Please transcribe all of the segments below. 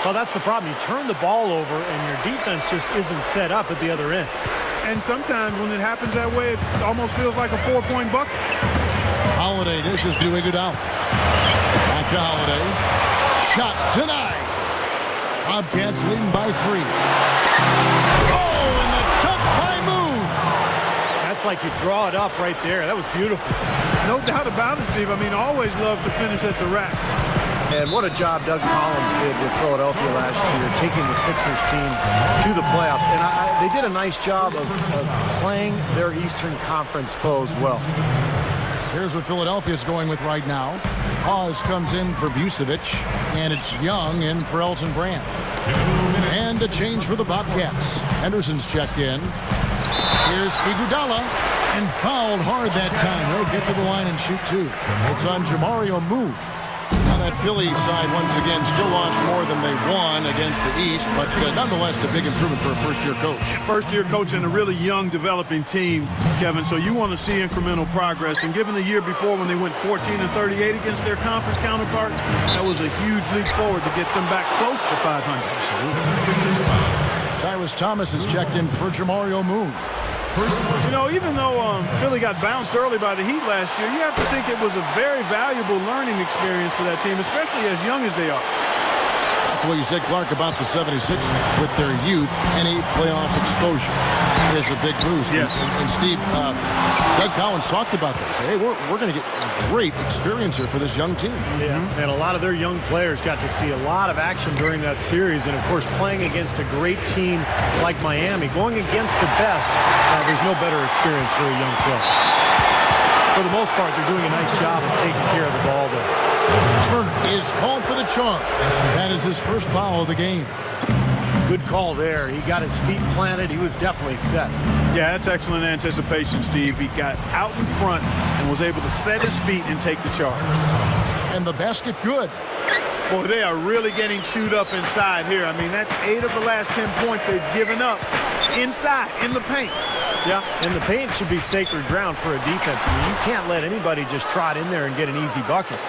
Well, that's the problem. You turn the ball over, and your defense just isn't set up at the other end. And sometimes when it happens that way, it almost feels like a 4-point bucket. Holiday dishes to Iguodala. Back to Holiday. Shot denied. Bobcats leading by 3. Oh, and the tuck by Moon. That's like you draw it up right there. That was beautiful. No doubt about it, Steve. I mean, always love to finish at the rack. And what a job Doug Collins did with Philadelphia last year, taking the Sixers team to the playoffs. And they did a nice job of playing their Eastern Conference foes well. Here's what Philadelphia's going with right now. Hawes comes in for Vucevic, and it's Young in for Elton Brand. And a change for the Bobcats. Henderson's checked in. Here's Iguodala, and fouled hard that time. He'll get to the line and shoot 2. It's on Jamario Moore. On that Philly side, once again, still lost more than they won against the East, but nonetheless, a big improvement for a first-year coach. First-year coach and a really young, developing team, Kevin, so you want to see incremental progress. And given the year before when they went 14-38 against their conference counterparts, that was a huge leap forward to get them back close to 500. Tyrus Thomas is checked in for Jamario Moore. You know, even though Philly got bounced early by the Heat last year, you have to think it was a very valuable learning experience for that team, especially as young as they are. Well, you said, Clark, about the 76ers with their youth. Any playoff exposure is a big boost. Yes. And Steve, Doug Collins talked about this. Hey, we're going to get great experience here for this young team. Yeah, and a lot of their young players got to see a lot of action during that series. And, of course, playing against a great team like Miami, going against the best, there's no better experience for a young player. For the most part, they're doing a nice job of taking care of the ball there. Turner is called for the charge. That is his first foul of the game. Good call there. He got his feet planted. He was definitely set. Yeah, that's excellent anticipation, Steve. He got out in front and was able to set his feet and take the charge. And the basket good. Boy, they are really getting chewed up inside here. I mean, that's 8 of the last 10 points they've given up inside, in the paint. Yeah, and the paint should be sacred ground for a defense. I mean, you can't let anybody just trot in there and get an easy bucket.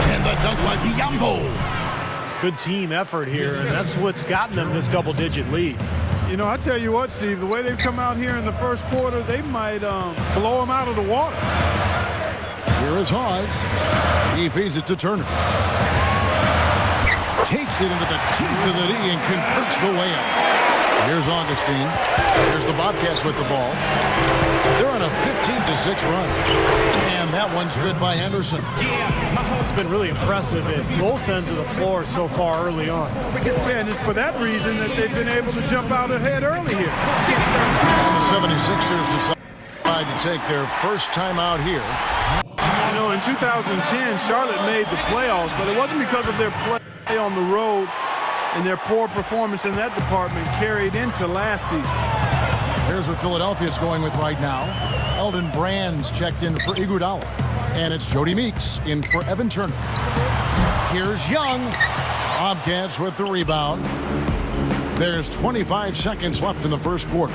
And the dunk by Biyombo. Good team effort here, and that's what's gotten them this double-digit lead. You know, I tell you what, Steve, the way they've come out here in the first quarter, they might blow them out of the water. Here is Hawes. He feeds it to Turner. Takes it into the teeth of the knee and converts the layup. Here's Augustine. Here's the Bobcats with the ball. They're on a 15-6 run. And that one's good by Henderson. It's been really impressive at both ends of the floor so far early on. Yeah, and it's for that reason that they've been able to jump out ahead early here. And the 76ers decide to take their first time out here. You know, in 2010, Charlotte made the playoffs, but it wasn't because of their play on the road, and their poor performance in that department carried into last season. Here's what Philadelphia's going with right now. Elton Brand's checked in for Iguodala. And it's Jody Meeks in for Evan Turner. Here's Young. Bobcats with the rebound. There's 25 seconds left in the first quarter.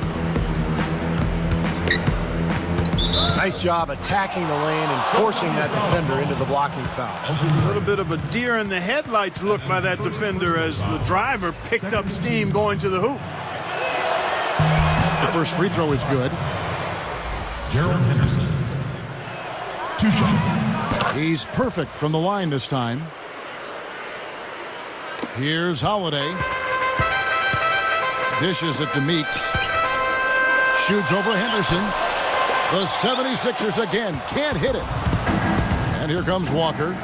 Nice job attacking the lane and forcing that defender into the blocking foul. A little bit of a deer in the headlights look by that defender as the driver picked up steam going to the hoop. The first free throw is good. Gerald Henderson. 2 shots. He's perfect from the line this time. Here's Holiday. Dishes it to Meeks. Shoots over Henderson. The 76ers again can't hit it. And here comes Walker.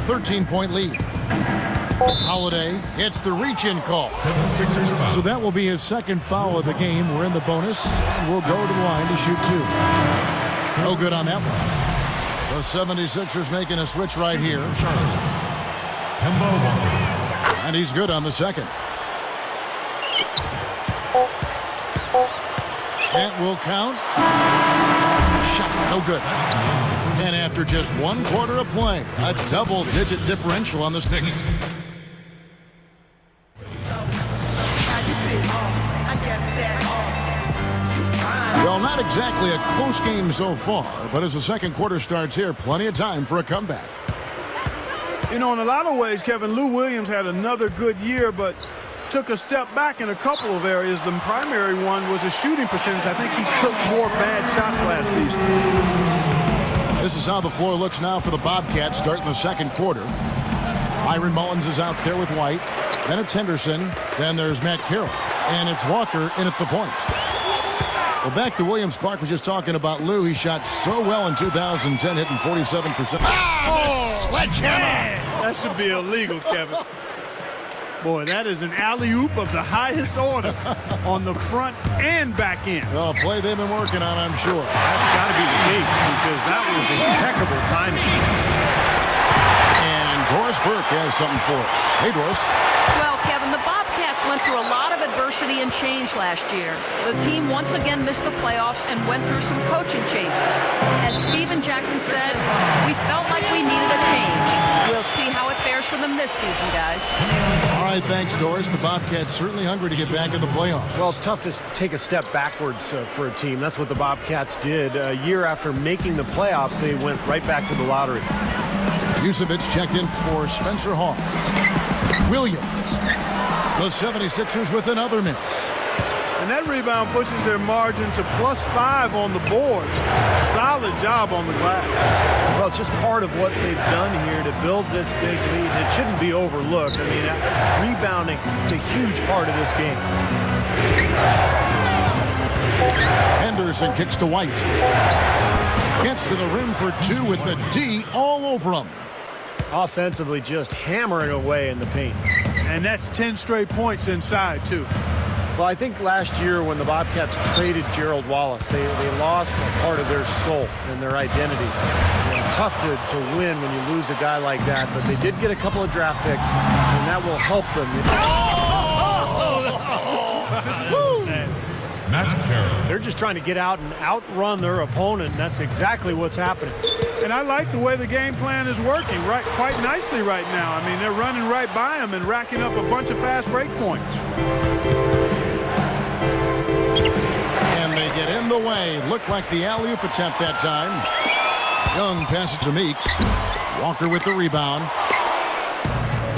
13-point lead. Holiday hits the reach-in call. So that will be his second foul of the game. We're in the bonus, and we'll go to the line to shoot 2. No good on that one. The 76ers making a switch right here. And he's good on the second. That will count. Shot, no good. And after just 1 quarter of play, a double-digit differential on the Sixers. Well, not exactly a close game so far, but as the second quarter starts here, plenty of time for a comeback. You know, in a lot of ways, Kevin, Lou Williams had another good year, but took a step back in a couple of areas. The primary one was his shooting percentage. I think he took more bad shots last season. This is how the floor looks now for the Bobcats starting the second quarter. Byron Mullins is out there with White. Then it's Henderson. Then there's Matt Carroll. And it's Walker in at the point. Well, back to Williams. Clark was just talking about Lou. He shot so well in 2010, hitting 47%. Sledgehammer! That should be illegal, Kevin. Boy, that is an alley-oop of the highest order on the front and back end. Well, a play they've been working on, I'm sure. That's got to be the case because that was impeccable timing. And Doris Burke has something for us. Hey, Doris. Well, Kevin, the Bobcats went through a lot of adversity and change last year. The team once again missed the playoffs and went through some coaching changes. As Steven Jackson said, we felt like we needed a change. We'll see how it fares for them this season, guys. All right, thanks, Doris. The Bobcats certainly hungry to get back in the playoffs. Well, it's tough to take a step backwards for a team. That's what the Bobcats did. A year after making the playoffs, they went right back to the lottery. Vucevic checked in for Spencer Hawes. Williams. The 76ers with another miss. And that rebound pushes their margin to +5 on the board. Solid job on the glass. Well, it's just part of what they've done here to build this big lead. It shouldn't be overlooked. I mean, rebounding is a huge part of this game. Henderson kicks to White. Gets to the rim for two with the D all over him. Offensively, just hammering away in the paint. And that's 10 straight points inside, too. Well, I think last year when the Bobcats traded Gerald Wallace, they lost a part of their soul and their identity. Tough to win when you lose a guy like that, but they did get a couple of draft picks, and that will help them. Matt Carroll. They're just trying to get out and outrun their opponent, and that's exactly what's happening. And I like the way the game plan is working quite nicely right now. I mean, they're running right by him and racking up a bunch of fast break points. And they get in the way. Looked like the alley-oop attempt that time. Young passes to Meeks. Walker with the rebound.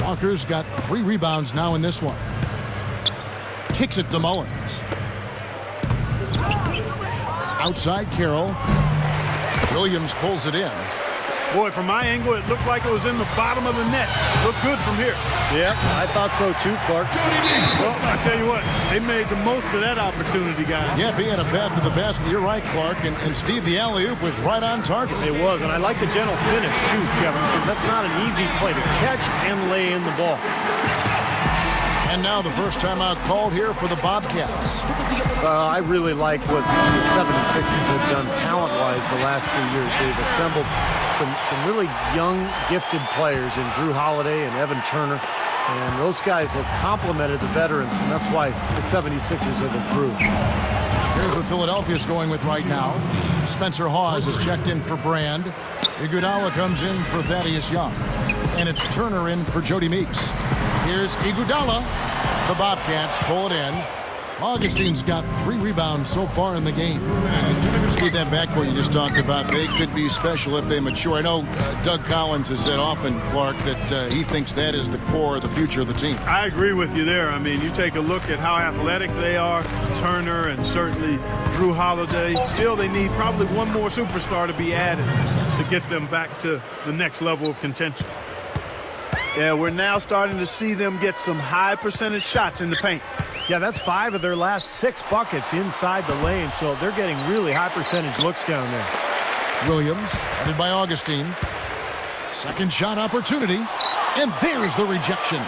Walker's got 3 rebounds now in this one. Kicks it to Mullins. Outside Carroll. Williams pulls it in. Boy, from my angle, it looked like it was in the bottom of the net. Looked good from here. Yeah, I thought so too, Clark. Well, I tell you what, they made the most of that opportunity, guys. Yeah, being a path to the basket. You're right, Clark. And Steve, the alley-oop was right on target. It was, and I like the gentle finish too, Kevin, because that's not an easy play to catch and lay in the ball. And now the first timeout called here for the Bobcats. I really like what the 76ers have done talent-wise the last few years. They've assembled some really young, gifted players in Drew Holiday and Evan Turner. And those guys have complemented the veterans, and that's why the 76ers have improved. Here's what Philadelphia's going with right now. Spencer Hawes is checked in for Brand. Iguodala comes in for Thaddeus Young. And it's Turner in for Jody Meeks. Here's Iguodala. The Bobcats pull it in. Augustine's got 3 rebounds so far in the game. Steve, that backcourt you just talked about, they could be special if they mature. I know Doug Collins has said often, Clark, that he thinks that is the core of the future of the team. I agree with you there. I mean, you take a look at how athletic they are, Turner and certainly Drew Holiday. Still, they need probably one more superstar to be added to get them back to the next level of contention. Yeah, we're now starting to see them get some high percentage shots in the paint. Yeah, that's 5 of their last 6 buckets inside the lane, so they're getting really high percentage looks down there. Williams, headed by Augustine. Second shot opportunity, and there's the rejection.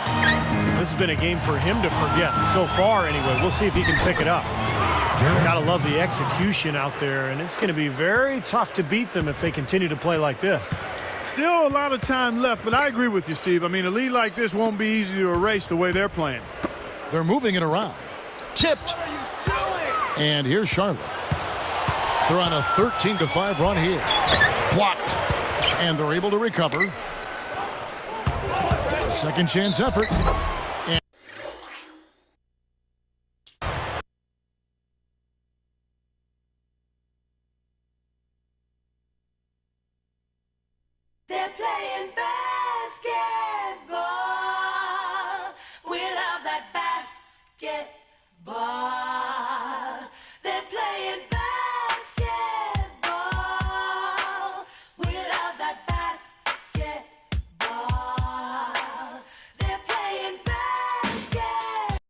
This has been a game for him to forget so far anyway. We'll see if he can pick it up. Gotta love the execution out there, and it's going to be very tough to beat them if they continue to play like this. Still a lot of time left, but I agree with you, Steve. I mean, a lead like this won't be easy to erase the way they're playing. They're moving it around. Tipped. And here's Charlotte. They're on a 13-5 run here. Blocked. And they're able to recover. Second chance effort. And they're playing basketball.